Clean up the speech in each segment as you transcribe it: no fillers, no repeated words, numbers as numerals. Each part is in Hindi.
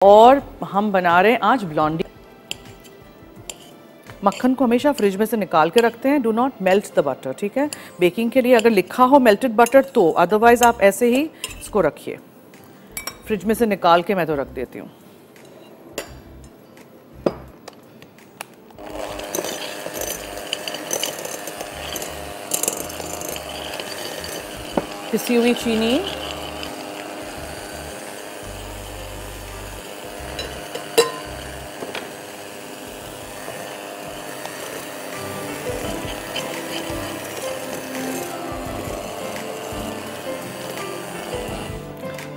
और हम बना रहे हैं आज ब्लॉन्डी। मक्खन को हमेशा फ्रिज में से निकाल के रखते हैं, do not melt the butter, ठीक है। बेकिंग के लिए अगर लिखा हो मेल्टेड बटर तो, अदरवाइज आप ऐसे ही इसको रखिए। फ्रिज में से निकाल के मैं तो रख देती हूँ। पिसी हुई चीनी,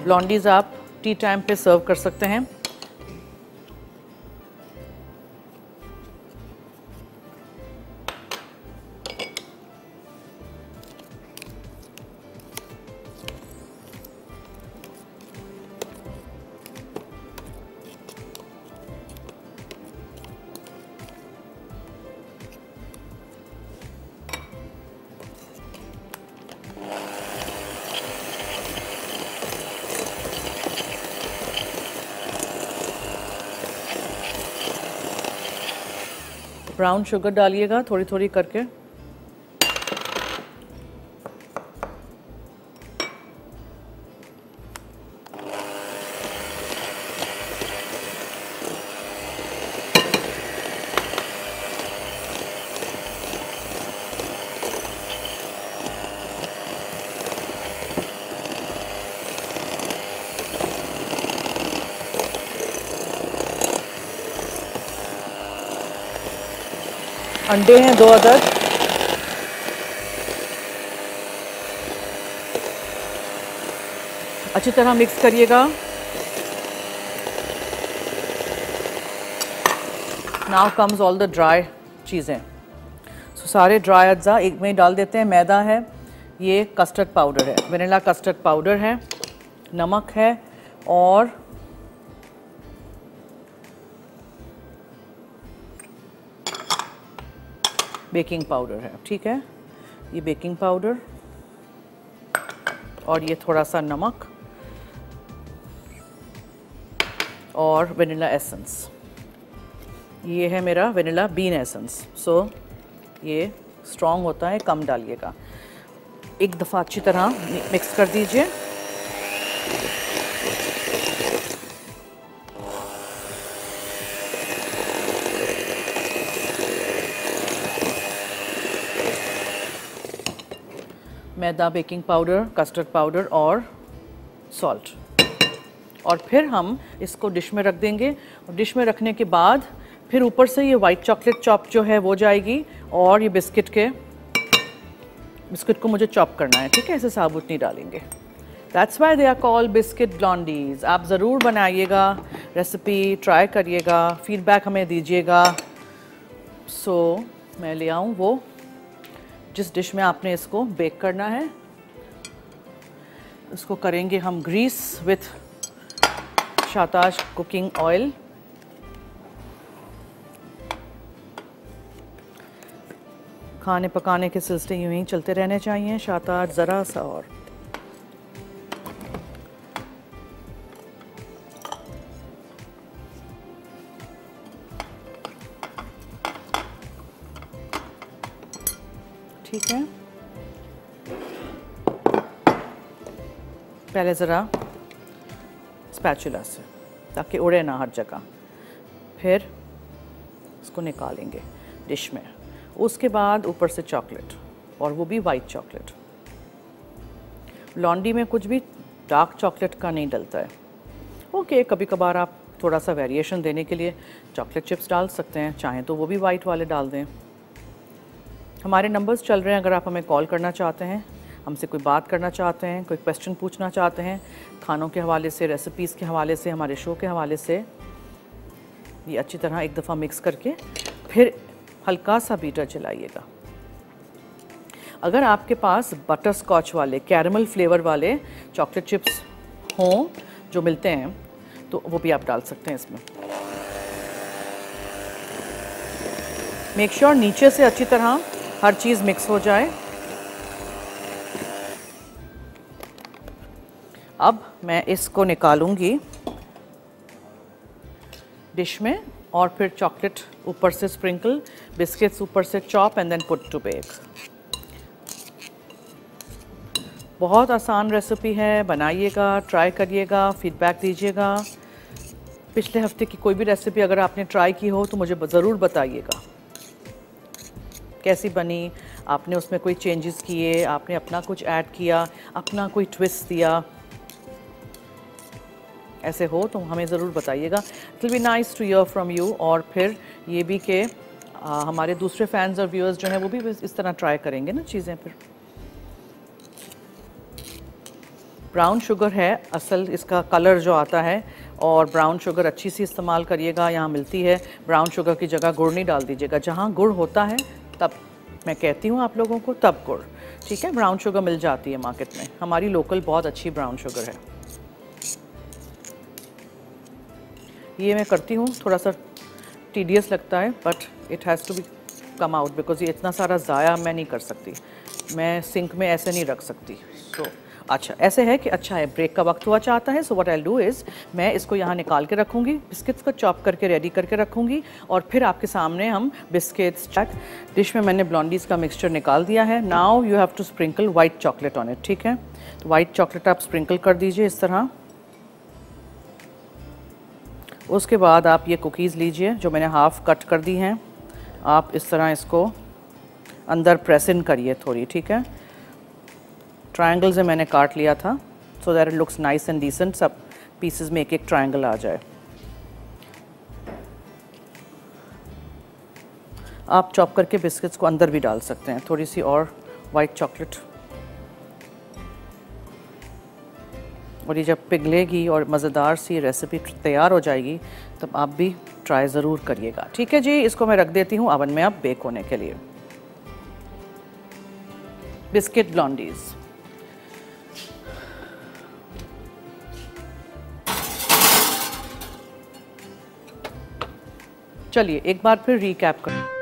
ब्लॉन्डीज आप टी टाइम पे सर्व कर सकते हैं। ब्राउन शुगर डालिएगा थोड़ी थोड़ी करके। अंडे हैं 2 अदद। अच्छी तरह मिक्स करिएगा। Now comes all the dry चीज़ें। सारे ड्राई अज्जा एक में ही डाल देते हैं। मैदा है, ये कस्टर्ड पाउडर है, वनीला कस्टर्ड पाउडर है, नमक है और बेकिंग पाउडर है, ठीक है। ये बेकिंग पाउडर और ये थोड़ा सा नमक और वनीला एसेंस। ये है मेरा वनीला बीन एसेंस। सो ये स्ट्रॉन्ग होता है, कम डालिएगा। एक दफ़ा अच्छी तरह मिक्स कर दीजिए। मैदा, बेकिंग पाउडर, कस्टर्ड पाउडर और सॉल्ट, और फिर हम इसको डिश में रख देंगे। और डिश में रखने के बाद फिर ऊपर से ये वाइट चॉकलेट चॉप जो है वो जाएगी, और ये बिस्किट को मुझे चॉप करना है, ठीक है। ऐसे साबुत नहीं डालेंगे। That's why they are called biscuit blondies. आप ज़रूर बनाइएगा, रेसिपी ट्राई करिएगा, फीडबैक हमें दीजिएगा। सो मैं ले आऊँ वो जिस डिश में आपने इसको बेक करना है। इसको करेंगे हम ग्रीस विथ शाताज कुकिंग ऑयल। खाने पकाने के सिलसिले यूं ही चलते रहने चाहिए। शाताज ज़रा सा और ठीक है। पहले ज़रा स्पैचुला से, ताकि उड़े ना हर जगह। फिर इसको निकालेंगे डिश में। उसके बाद ऊपर से चॉकलेट, और वो भी वाइट चॉकलेट। ब्लॉन्डी में कुछ भी डार्क चॉकलेट का नहीं डलता है। ओके, कभी कभार आप थोड़ा सा वेरिएशन देने के लिए चॉकलेट चिप्स डाल सकते हैं, चाहें तो वो भी वाइट वाले डाल दें। हमारे नंबर्स चल रहे हैं, अगर आप हमें कॉल करना चाहते हैं, हमसे कोई बात करना चाहते हैं, कोई क्वेश्चन पूछना चाहते हैं खानों के हवाले से, रेसिपीज़ के हवाले से, हमारे शो के हवाले से। ये अच्छी तरह एक दफ़ा मिक्स करके फिर हल्का सा बीटर चलाइएगा। अगर आपके पास बटर स्कॉच वाले, कैरमल फ्लेवर वाले चॉकलेट चिप्स हों जो मिलते हैं, तो वो भी आप डाल सकते हैं इसमें। मेक श्योर नीचे से अच्छी तरह हर चीज़ मिक्स हो जाए। अब मैं इसको निकालूंगी डिश में और फिर चॉकलेट ऊपर से स्प्रिंकल, बिस्किट्स ऊपर से chop and then put to bake. बहुत आसान रेसिपी है, बनाइएगा, ट्राई करिएगा, फीडबैक दीजिएगा। पिछले हफ्ते की कोई भी रेसिपी अगर आपने ट्राई की हो तो मुझे ज़रूर बताइएगा कैसी बनी, आपने उसमें कोई चेंजेस किए, आपने अपना कुछ ऐड किया, अपना कोई ट्विस्ट दिया। ऐसे हो तो हमें ज़रूर बताइएगा। It will be nice to hear from you. और फिर ये भी कि हमारे दूसरे फैंस और व्यूअर्स जो हैं वो भी इस तरह ट्राई करेंगे ना चीज़ें। फिर ब्राउन शुगर है असल इसका कलर जो आता है, और ब्राउन शुगर अच्छी सी इस्तेमाल करिएगा, यहाँ मिलती है। ब्राउन शुगर की जगह गुड़ नहीं डाल दीजिएगा। जहाँ गुड़ होता है तब मैं कहती हूँ आप लोगों को तब गुड़, ठीक है। ब्राउन शुगर मिल जाती है मार्केट में, हमारी लोकल बहुत अच्छी ब्राउन शुगर है। ये मैं करती हूँ, थोड़ा सा टीडियस लगता है but it has to be come out because ये इतना सारा ज़ाया मैं नहीं कर सकती, मैं सिंक में ऐसे नहीं रख सकती। सो अच्छा ऐसे है कि अच्छा है, ब्रेक का वक्त हुआ चाहता है। So what I will do is मैं इसको यहाँ निकाल के रखूँगी, बिस्किट्स को चॉप करके रेडी करके रखूँगी, और फिर आपके सामने हम बिस्किट्स चट डिश में मैंने ब्लॉन्डीज़ का मिक्सचर निकाल दिया है। Now you have to sprinkle white chocolate on it, ठीक है। तो वाइट चॉकलेट आप स्प्रिंकल कर दीजिए इस तरह। उसके बाद आप ये कुकीज़ लीजिए जो मैंने हाफ़ कट कर दी हैं, आप इस तरह इसको अंदर प्रेस इन करिए थोड़ी, ठीक है। ट्रायंगल से मैंने काट लिया था so that it looks nice and decent, सब पीसेस में एक एक ट्रायंगल आ जाए। आप चॉप करके बिस्किट्स को अंदर भी डाल सकते हैं, थोड़ी सी और वाइट चॉकलेट, और ये जब पिघलेगी और मज़ेदार सी रेसिपी तैयार हो जाएगी तब आप भी ट्राई ज़रूर करिएगा, ठीक है जी। इसको मैं रख देती हूँ ओवन में अब बेक होने के लिए। बिस्किट ब्लॉन्डीज़, चलिए एक बार फिर रिकैप करें।